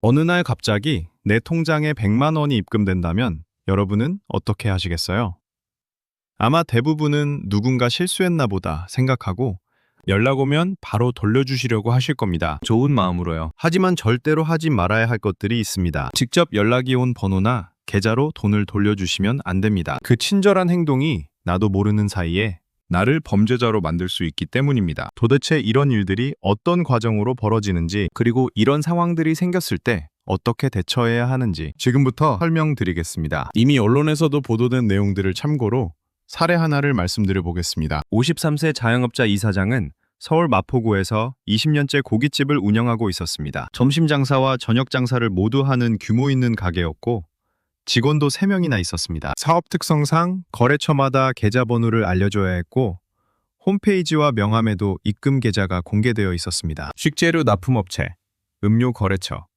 어느 날 갑자기 내 통장에 100만 원이 입금된다면 여러분은 어떻게 하시겠어요? 아마 대부분은 누군가 실수했나 보다 생각하고 연락 오면 바로 돌려주시려고 하실 겁니다. 좋은 마음으로요. 하지만 절대로 하지 말아야 할 것들이 있습니다. 직접 연락이 온 번호나 계좌로 돈을 돌려주시면 안 됩니다. 그 친절한 행동이 나도 모르는 사이에 나를 범죄자로 만들 수 있기 때문입니다. 도대체 이런 일들이 어떤 과정으로 벌어지는지, 그리고 이런 상황들이 생겼을 때 어떻게 대처해야 하는지 지금부터 설명드리겠습니다. 이미 언론에서도 보도된 내용들을 참고로 사례 하나를 말씀드려 보겠습니다. 53세 자영업자 이 사장은 서울 마포구에서 20년째 고깃집을 운영하고 있었습니다. 점심 장사와 저녁 장사를 모두 하는 규모 있는 가게였고 직원도 3명이나 있었습니다. 사업 특성상 거래처마다 계좌번호를 알려줘야 했고 홈페이지와 명함에도 입금 계좌가 공개되어 있었습니다. 식재료 납품업체, 음료 거래처,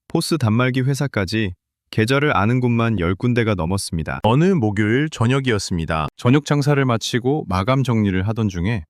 포스 단말기 회사까지 계좌를 아는 곳만 10군데가 넘었습니다. 어느 목요일 저녁이었습니다. 저녁 장사를 마치고 마감 정리를 하던 중에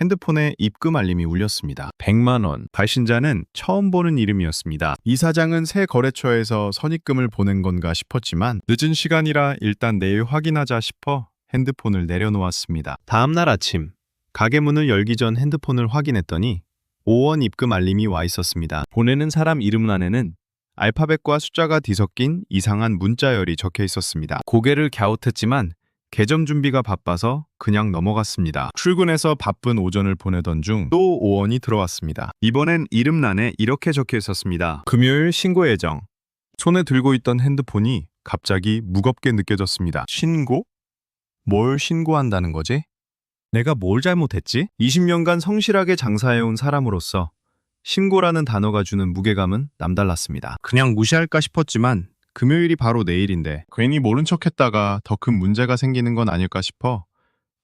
핸드폰에 입금 알림이 울렸습니다. 100만 원. 발신자는 처음 보는 이름이었습니다. 이 사장은 새 거래처에서 선입금을 보낸 건가 싶었지만 늦은 시간이라 일단 내일 확인하자 싶어 핸드폰을 내려놓았습니다. 다음 날 아침 가게 문을 열기 전 핸드폰을 확인했더니 5원 입금 알림이 와 있었습니다. 보내는 사람 이름란에는 알파벳과 숫자가 뒤섞인 이상한 문자열이 적혀 있었습니다. 고개를 갸웃했지만 개점 준비가 바빠서 그냥 넘어갔습니다. 출근해서 바쁜 오전을 보내던 중 또 5원이 들어왔습니다. 이번엔 이름란에 이렇게 적혀 있었습니다. 금요일 신고 예정. 손에 들고 있던 핸드폰이 갑자기 무겁게 느껴졌습니다. 신고? 뭘 신고한다는 거지? 내가 뭘 잘못했지? 20년간 성실하게 장사해온 사람으로서 신고라는 단어가 주는 무게감은 남달랐습니다. 그냥 무시할까 싶었지만 금요일이 바로 내일인데 괜히 모른 척했다가 더 큰 문제가 생기는 건 아닐까 싶어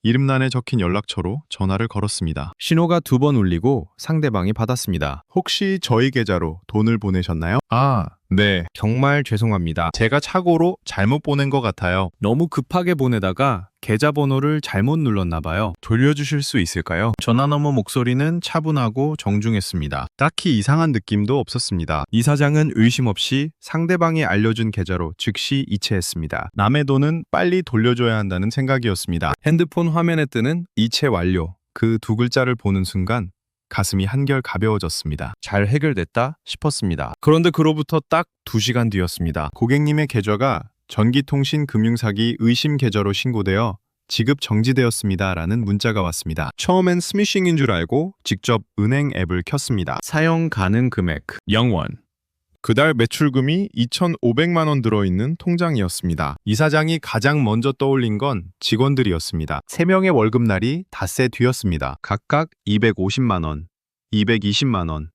이름란에 적힌 연락처로 전화를 걸었습니다. 신호가 2번 울리고 상대방이 받았습니다. 혹시 저희 계좌로 돈을 보내셨나요? 아, 네. 정말 죄송합니다. 제가 착오로 잘못 보낸 것 같아요. 너무 급하게 보내다가 계좌번호를 잘못 눌렀나 봐요. 돌려주실 수 있을까요? 전화 너머 목소리는 차분하고 정중했습니다. 딱히 이상한 느낌도 없었습니다. 이 사장은 의심 없이 상대방이 알려준 계좌로 즉시 이체했습니다. 남의 돈은 빨리 돌려줘야 한다는 생각이었습니다. 핸드폰 화면에 뜨는 이체 완료, 그 2글자를 보는 순간 가슴이 한결 가벼워졌습니다. 잘 해결됐다 싶었습니다. 그런데 그로부터 딱 2시간 뒤였습니다. 고객님의 계좌가 전기통신금융사기 의심 계좌로 신고되어 지급 정지되었습니다 라는 문자가 왔습니다. 처음엔 스미싱인 줄 알고 직접 은행 앱을 켰습니다. 사용 가능 금액 0원. 그달 매출금이 2,500만 원 들어있는 통장이었습니다. 이 사장이 가장 먼저 떠올린 건 직원들이었습니다. 3명의 월급날이 닷새 뒤였습니다. 각각 250만 원, 220만 원,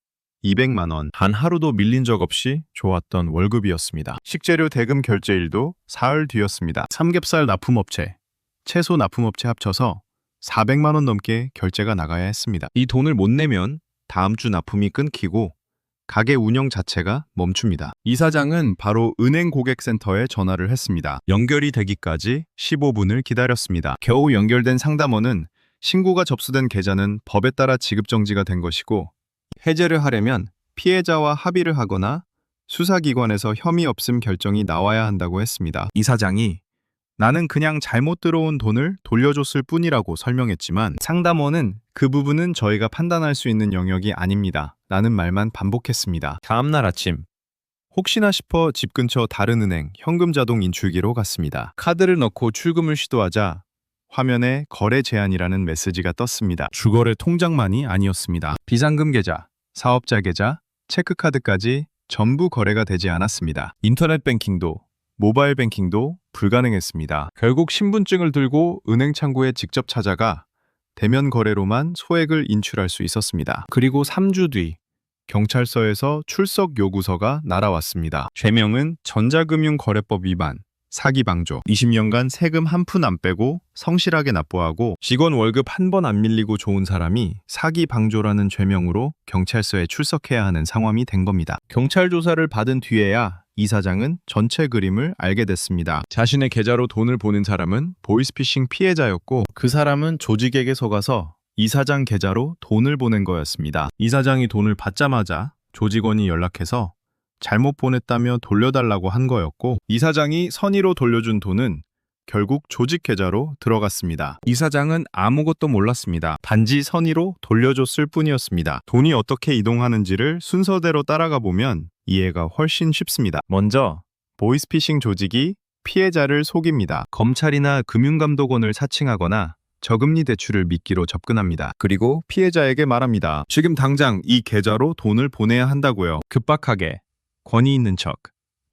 200만 원. 단 하루도 밀린 적 없이 좋았던 월급이었습니다. 식재료 대금 결제일도 사흘 뒤였습니다. 삼겹살 납품업체, 채소 납품업체 합쳐서 400만 원 넘게 결제가 나가야 했습니다. 이 돈을 못 내면 다음 주 납품이 끊기고 가게 운영 자체가 멈춥니다. 이 사장은 바로 은행 고객센터에 전화를 했습니다. 연결이 되기까지 15분을 기다렸습니다. 겨우 연결된 상담원은 신고가 접수된 계좌는 법에 따라 지급 정지가 된 것이고 해제를 하려면 피해자와 합의를 하거나 수사기관에서 혐의 없음 결정이 나와야 한다고 했습니다. 이 사장이 나는 그냥 잘못 들어온 돈을 돌려줬을 뿐이라고 설명했지만 상담원은 그 부분은 저희가 판단할 수 있는 영역이 아닙니다 라는 말만 반복했습니다. 다음날 아침 혹시나 싶어 집 근처 다른 은행 현금 자동 인출기로 갔습니다. 카드를 넣고 출금을 시도하자 화면에 거래 제한이라는 메시지가 떴습니다. 주거래 통장만이 아니었습니다. 비상금 계좌, 사업자 계좌, 체크카드까지 전부 거래가 되지 않았습니다. 인터넷 뱅킹도 모바일 뱅킹도 불가능했습니다. 결국 신분증을 들고 은행 창구에 직접 찾아가 대면 거래로만 소액을 인출할 수 있었습니다. 그리고 3주 뒤 경찰서에서 출석 요구서가 날아왔습니다. 죄명은 전자금융거래법 위반, 사기 방조, 20년간 세금 한 푼 안 빼고 성실하게 납부하고 직원 월급 한 번 안 밀리고 좋은 사람이 사기 방조라는 죄명으로 경찰서에 출석해야 하는 상황이 된 겁니다. 경찰 조사를 받은 뒤에야 이 사장은 전체 그림을 알게 됐습니다. 자신의 계좌로 돈을 보낸 사람은 보이스피싱 피해자였고 그 사람은 조직에게 속아서 이 사장 계좌로 돈을 보낸 거였습니다. 이 사장이 돈을 받자마자 조직원이 연락해서 잘못 보냈다며 돌려달라고 한 거였고, 이사장이 선의로 돌려준 돈은 결국 조직 계좌로 들어갔습니다. 이사장은 아무것도 몰랐습니다. 단지 선의로 돌려줬을 뿐이었습니다. 돈이 어떻게 이동하는지를 순서대로 따라가 보면 이해가 훨씬 쉽습니다. 먼저 보이스피싱 조직이 피해자를 속입니다. 검찰이나 금융감독원을 사칭하거나 저금리 대출을 미끼로 접근합니다. 그리고 피해자에게 말합니다. 지금 당장 이 계좌로 돈을 보내야 한다고요. 급박하게, 권위 있는 척.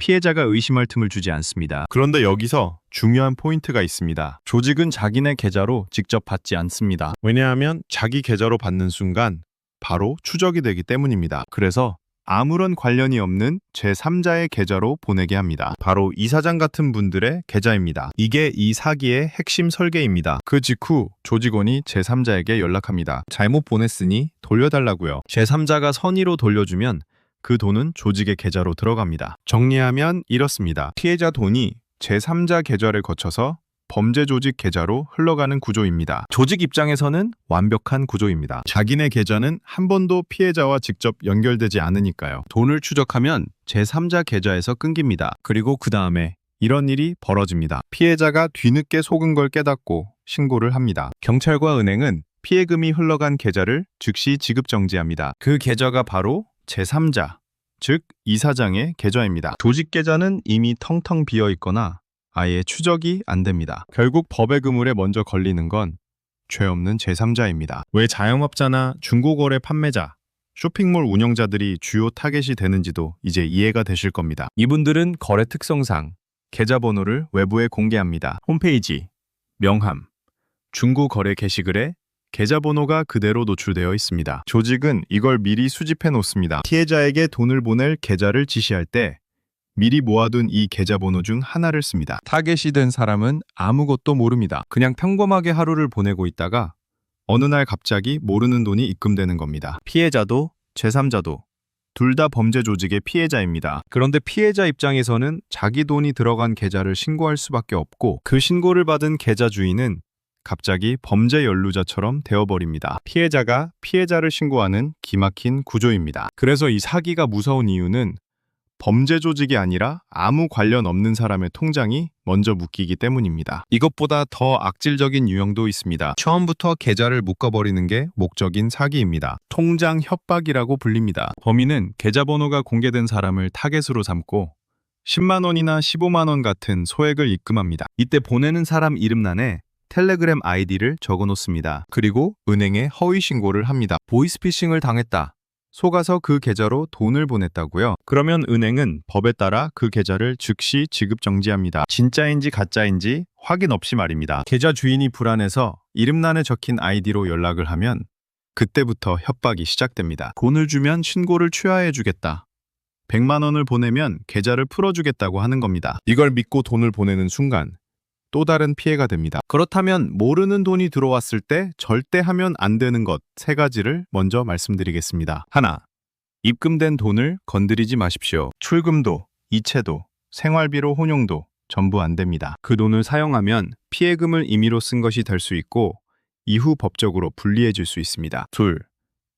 피해자가 의심할 틈을 주지 않습니다. 그런데 여기서 중요한 포인트가 있습니다. 조직은 자기네 계좌로 직접 받지 않습니다. 왜냐하면 자기 계좌로 받는 순간 바로 추적이 되기 때문입니다. 그래서 아무런 관련이 없는 제3자의 계좌로 보내게 합니다. 바로 이사장 같은 분들의 계좌입니다. 이게 이 사기의 핵심 설계입니다. 그 직후 조직원이 제3자에게 연락합니다. 잘못 보냈으니 돌려달라고요. 제3자가 선의로 돌려주면 그 돈은 조직의 계좌로 들어갑니다. 정리하면 이렇습니다. 피해자 돈이 제3자 계좌를 거쳐서 범죄 조직 계좌로 흘러가는 구조입니다. 조직 입장에서는 완벽한 구조입니다. 자기네 계좌는 한 번도 피해자와 직접 연결되지 않으니까요. 돈을 추적하면 제3자 계좌에서 끊깁니다. 그리고 그 다음에 이런 일이 벌어집니다. 피해자가 뒤늦게 속은 걸 깨닫고 신고를 합니다. 경찰과 은행은 피해금이 흘러간 계좌를 즉시 지급 정지합니다. 그 계좌가 바로 제3자, 즉 이사장의 계좌입니다. 조직 계좌는 이미 텅텅 비어 있거나 아예 추적이 안 됩니다. 결국 법의 그물에 먼저 걸리는 건 죄 없는 제3자입니다. 왜 자영업자나 중고거래 판매자, 쇼핑몰 운영자들이 주요 타겟이 되는지도 이제 이해가 되실 겁니다. 이분들은 거래 특성상 계좌번호를 외부에 공개합니다. 홈페이지, 명함, 중고거래 게시글에 계좌번호가 그대로 노출되어 있습니다. 조직은 이걸 미리 수집해 놓습니다. 피해자에게 돈을 보낼 계좌를 지시할 때 미리 모아둔 이 계좌번호 중 하나를 씁니다. 타겟이 된 사람은 아무것도 모릅니다. 그냥 평범하게 하루를 보내고 있다가 어느 날 갑자기 모르는 돈이 입금되는 겁니다. 피해자도 제3자도 둘 다 범죄 조직의 피해자입니다. 그런데 피해자 입장에서는 자기 돈이 들어간 계좌를 신고할 수밖에 없고 그 신고를 받은 계좌 주인은 갑자기 범죄 연루자처럼 되어버립니다. 피해자가 피해자를 신고하는 기막힌 구조입니다. 그래서 이 사기가 무서운 이유는 범죄 조직이 아니라 아무 관련 없는 사람의 통장이 먼저 묶이기 때문입니다. 이것보다 더 악질적인 유형도 있습니다. 처음부터 계좌를 묶어버리는 게 목적인 사기입니다. 통장 협박이라고 불립니다. 범인은 계좌번호가 공개된 사람을 타겟으로 삼고 10만 원이나 15만 원 같은 소액을 입금합니다. 이때 보내는 사람 이름란에 텔레그램 아이디를 적어놓습니다. 그리고 은행에 허위 신고를 합니다. 보이스피싱을 당했다. 속아서 그 계좌로 돈을 보냈다고요? 그러면 은행은 법에 따라 그 계좌를 즉시 지급 정지합니다. 진짜인지 가짜인지 확인 없이 말입니다. 계좌 주인이 불안해서 이름란에 적힌 아이디로 연락을 하면 그때부터 협박이 시작됩니다. 돈을 주면 신고를 취하해주겠다. 100만 원을 보내면 계좌를 풀어주겠다고 하는 겁니다. 이걸 믿고 돈을 보내는 순간 또 다른 피해가 됩니다. 그렇다면 모르는 돈이 들어왔을 때 절대 하면 안 되는 것 3가지를 먼저 말씀드리겠습니다. 하나, 입금된 돈을 건드리지 마십시오. 출금도, 이체도, 생활비로 혼용도 전부 안 됩니다. 그 돈을 사용하면 피해금을 임의로 쓴 것이 될 수 있고 이후 법적으로 불리해질 수 있습니다. 둘,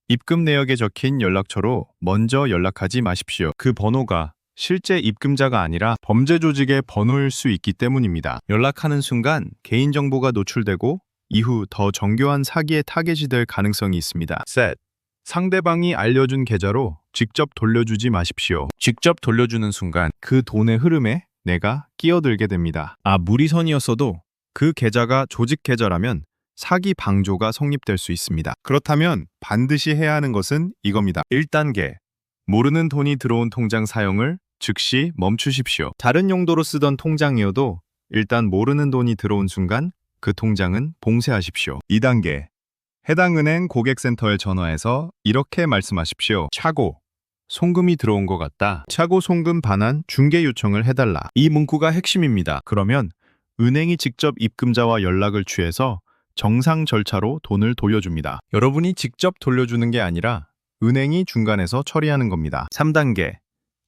입금 내역에 적힌 연락처로 먼저 연락하지 마십시오. 그 번호가 실제 입금자가 아니라 범죄 조직의 번호일 수 있기 때문입니다. 연락하는 순간 개인정보가 노출되고 이후 더 정교한 사기의 타겟이 될 가능성이 있습니다. 셋. 상대방이 알려준 계좌로 직접 돌려주지 마십시오. 직접 돌려주는 순간 그 돈의 흐름에 내가 끼어들게 됩니다. 무리선이었어도 그 계좌가 조직 계좌라면 사기 방조가 성립될 수 있습니다. 그렇다면 반드시 해야 하는 것은 이겁니다. 1단계. 모르는 돈이 들어온 통장 사용을 즉시 멈추십시오. 다른 용도로 쓰던 통장이어도 일단 모르는 돈이 들어온 순간 그 통장은 봉쇄하십시오. 2단계. 해당 은행 고객센터에 전화해서 이렇게 말씀하십시오. 차고, 송금이 들어온 것 같다. 차고 송금 반환 중개 요청을 해달라. 이 문구가 핵심입니다. 그러면 은행이 직접 입금자와 연락을 취해서 정상 절차로 돈을 돌려줍니다. 여러분이 직접 돌려주는 게 아니라 은행이 중간에서 처리하는 겁니다. 3단계.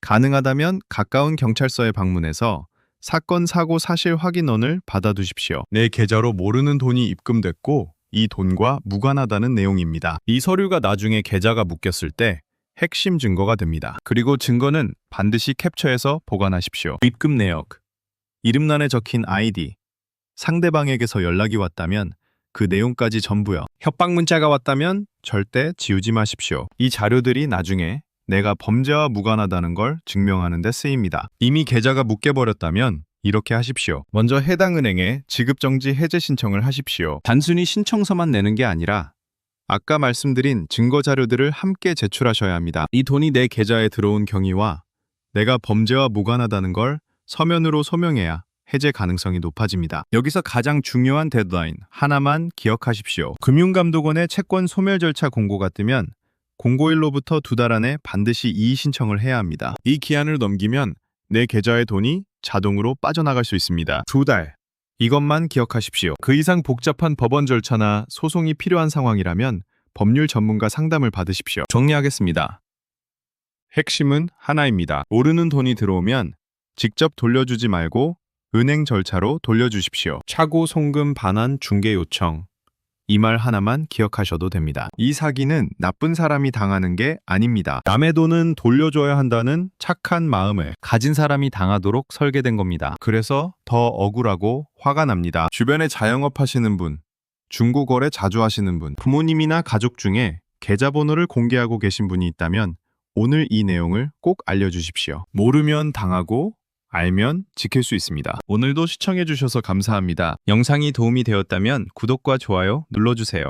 가능하다면 가까운 경찰서에 방문해서 사건 사고 사실 확인원을 받아두십시오. 내 계좌로 모르는 돈이 입금됐고 이 돈과 무관하다는 내용입니다. 이 서류가 나중에 계좌가 묶였을 때 핵심 증거가 됩니다. 그리고 증거는 반드시 캡처해서 보관하십시오. 입금 내역, 이름란에 적힌 아이디, 상대방에게서 연락이 왔다면 그 내용까지 전부요. 협박 문자가 왔다면 절대 지우지 마십시오. 이 자료들이 나중에 내가 범죄와 무관하다는 걸 증명하는 데 쓰입니다. 이미 계좌가 묶여버렸다면 이렇게 하십시오. 먼저 해당 은행에 지급정지 해제 신청을 하십시오. 단순히 신청서만 내는 게 아니라 아까 말씀드린 증거 자료들을 함께 제출하셔야 합니다. 이 돈이 내 계좌에 들어온 경위와 내가 범죄와 무관하다는 걸 서면으로 소명해야 해제 가능성이 높아집니다. 여기서 가장 중요한 데드라인 하나만 기억하십시오. 금융감독원의 채권 소멸 절차 공고가 뜨면 공고일로부터 2달 안에 반드시 이의 신청을 해야 합니다. 이 기한을 넘기면 내 계좌의 돈이 자동으로 빠져나갈 수 있습니다. 2달. 이것만 기억하십시오. 그 이상 복잡한 법원 절차나 소송이 필요한 상황이라면 법률 전문가 상담을 받으십시오. 정리하겠습니다. 핵심은 하나입니다. 모르는 돈이 들어오면 직접 돌려주지 말고 은행 절차로 돌려주십시오. 차고 송금 반환 중개 요청. 이 말 하나만 기억하셔도 됩니다. 이 사기는 나쁜 사람이 당하는 게 아닙니다. 남의 돈은 돌려줘야 한다는 착한 마음을 가진 사람이 당하도록 설계된 겁니다. 그래서 더 억울하고 화가 납니다. 주변에 자영업 하시는 분, 중고거래 자주 하시는 분, 부모님이나 가족 중에 계좌번호를 공개하고 계신 분이 있다면 오늘 이 내용을 꼭 알려주십시오. 모르면 당하고 알면 지킬 수 있습니다. 오늘도 시청해주셔서 감사합니다. 영상이 도움이 되었다면 구독과 좋아요 눌러주세요.